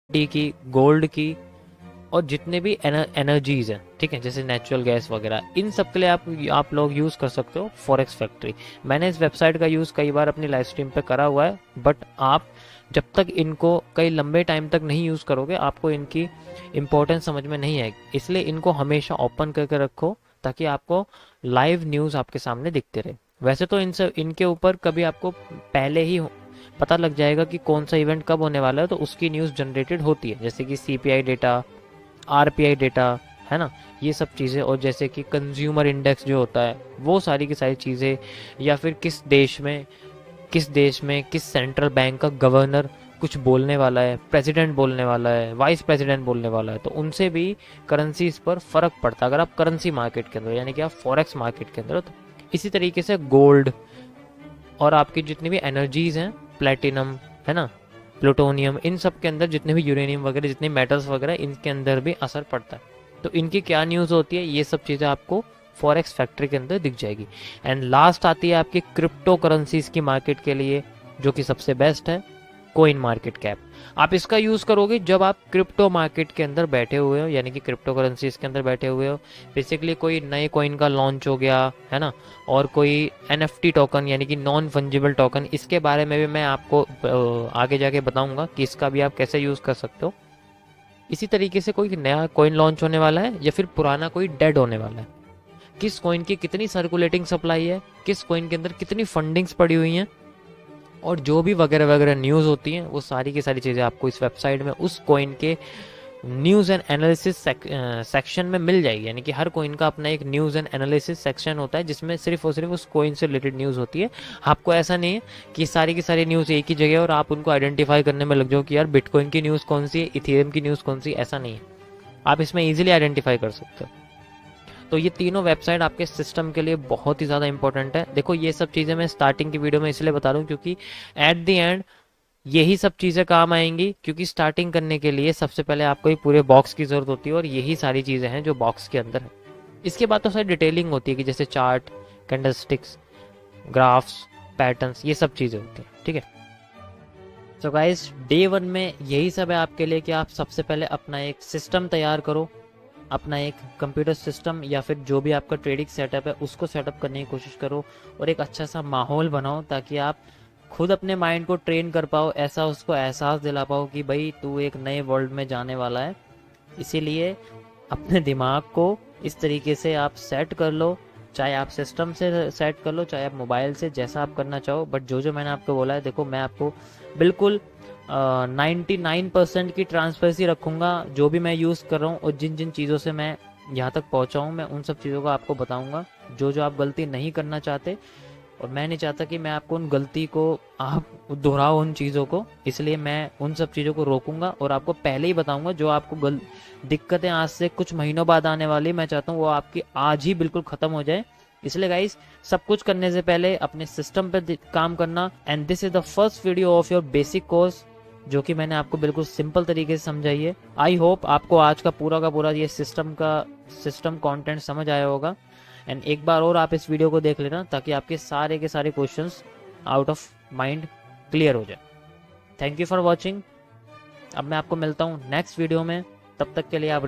की, गोल्ड की, और जितने भी एनर्जीज हैं, ठीक है, जैसे नेचुरल गैस वगैरह, इन सब के लिए आप लोग यूज़ कर सकते हो फॉरेक्स फैक्ट्री। मैंने इस वेबसाइट का यूज़ कई बार अपनी लाइव स्ट्रीम पे करा हुआ है, बट आप जब तक इनको कई लंबे टाइम तक नहीं यूज़ करोगे आपको इनकी इम्पोर्टेंस समझ में नहीं आएगी। इसलिए इनको हमेशा ओपन करके रखो ताकि आपको लाइव न्यूज़ आपके सामने दिखते रहे। वैसे तो इनके ऊपर कभी आपको पहले ही पता लग जाएगा कि कौन सा इवेंट कब होने वाला है, तो उसकी न्यूज़ जनरेटेड होती है, जैसे कि सीपीआई डेटा, आरपीआई डेटा, है ना, ये सब चीज़ें। और जैसे कि कंज्यूमर इंडेक्स जो होता है, वो सारी की सारी चीज़ें, या फिर किस देश में किस सेंट्रल बैंक का गवर्नर कुछ बोलने वाला है, प्रेसिडेंट बोलने वाला है, वाइस प्रेसिडेंट बोलने वाला है, तो उनसे भी करेंसीज पर फ़र्क पड़ता है अगर आप करेंसी मार्केट के अंदर यानी कि आप फॉरेक्स मार्केट के अंदर हो। तो इसी तरीके से गोल्ड और आपकी जितनी भी एनर्जीज हैं, प्लेटिनम, है ना, प्लूटोनियम, इन सब के अंदर जितने भी यूरेनियम वगैरह, जितने मेटल्स वगैरह, इनके अंदर भी असर पड़ता है। तो इनकी क्या न्यूज़ होती है, ये सब चीज़ें आपको फॉरेक्स फैक्ट्री के अंदर दिख जाएगी। एंड लास्ट आती है आपकी क्रिप्टो करेंसीज की मार्केट के लिए, जो कि सबसे बेस्ट है, कोइन मार्केट कैप। आप इसका यूज़ करोगे जब आप क्रिप्टो मार्केट के अंदर बैठे हुए हो, यानी कि क्रिप्टो करेंसीज के अंदर बैठे हुए हो। बेसिकली कोई नए कॉइन का लॉन्च हो गया है ना, और कोई एनएफटी टोकन यानी कि नॉन फंजिबल टोकन, इसके बारे में भी मैं आपको आगे जाके बताऊंगा कि इसका भी आप कैसे यूज़ कर सकते हो। इसी तरीके से कोई नया कॉइन लॉन्च होने वाला है या फिर पुराना कोई डेड होने वाला है, किस कॉइन की कितनी सर्कुलेटिंग सप्लाई है, किस कॉइन के अंदर कितनी फंडिंग्स पड़ी हुई हैं, और जो भी वगैरह वगैरह न्यूज़ होती हैं, वो सारी की सारी चीज़ें आपको इस वेबसाइट में उस कॉइन के न्यूज़ एंड एनालिसिस सेक्शन में मिल जाएगी। यानी कि हर कॉइन का अपना एक न्यूज़ एंड एनालिसिस सेक्शन होता है जिसमें सिर्फ और सिर्फ उस कॉइन से रिलेटेड न्यूज़ होती है। आपको ऐसा नहीं है कि सारी की सारी न्यूज़ एक ही जगह और आप उनको आइडेंटिफाई करने में लग जाओ कि यार बिटकॉइन की न्यूज़ कौन सी है, इथेरियम की न्यूज़ कौन सी, ऐसा नहीं है। आप इसमें ईजिली आइडेंटिफाई कर सकते हो। तो ये तीनों वेबसाइट आपके सिस्टम के लिए बहुत ही ज़्यादा इंपॉर्टेंट है। देखो ये सब चीज़ें मैं स्टार्टिंग की वीडियो में इसलिए बता रहा हूँ क्योंकि एट द एंड यही सब चीज़ें काम आएंगी, क्योंकि स्टार्टिंग करने के लिए सबसे पहले आपको एक पूरे बॉक्स की ज़रूरत होती है, और यही सारी चीज़ें हैं जो बॉक्स के अंदर है। इसके बाद तो सारी डिटेलिंग होती है कि जैसे चार्ट, कैंडलस्टिक्स, ग्राफ्स, पैटर्न्स, ये सब चीज़ें होती हैं, ठीक है। तो गाइस डे 1 में यही सब है आपके लिए कि आप सबसे पहले अपना एक सिस्टम तैयार करो, अपना एक कंप्यूटर सिस्टम या फिर जो भी आपका ट्रेडिंग सेटअप है उसको सेटअप करने की कोशिश करो, और एक अच्छा सा माहौल बनाओ ताकि आप खुद अपने माइंड को ट्रेन कर पाओ, ऐसा उसको एहसास दिला पाओ कि भाई तू एक नए वर्ल्ड में जाने वाला है। इसीलिए अपने दिमाग को इस तरीके से आप सेट कर लो, चाहे आप सिस्टम से सेट कर लो, चाहे आप मोबाइल से, जैसा आप करना चाहो। बट जो जो मैंने आपको बोला है, देखो मैं आपको बिल्कुल 99% की ट्रांसपेरेंसी रखूँगा, जो भी मैं यूज़ कर रहा हूँ और जिन जिन चीज़ों से मैं यहाँ तक पहुँचा हूँ, मैं उन सब चीज़ों को आपको बताऊँगा, जो जो आप गलती नहीं करना चाहते। और मैं नहीं चाहता कि मैं आपको उन गलती को आप दोहराओ उन चीज़ों को, इसलिए मैं उन सब चीज़ों को रोकूंगा और आपको पहले ही बताऊंगा। जो आपको दिक्कतें आज से कुछ महीनों बाद आने वाली, मैं चाहता हूँ वो आपकी आज ही बिल्कुल ख़त्म हो जाए। इसलिए गाइस सब कुछ करने से पहले अपने सिस्टम पर काम करना। And this is the first video of your basic course, जो कि मैंने आपको बिल्कुल सिंपल तरीके से समझाई है। आई होप आपको आज का पूरा ये सिस्टम कंटेंट समझ आया होगा। एंड एक बार और आप इस वीडियो को देख लेना ताकि आपके सारे के सारे questions out of mind clear हो जाए। Thank you for watching. अब मैं आपको मिलता हूँ नेक्स्ट वीडियो में, तब तक के लिए आप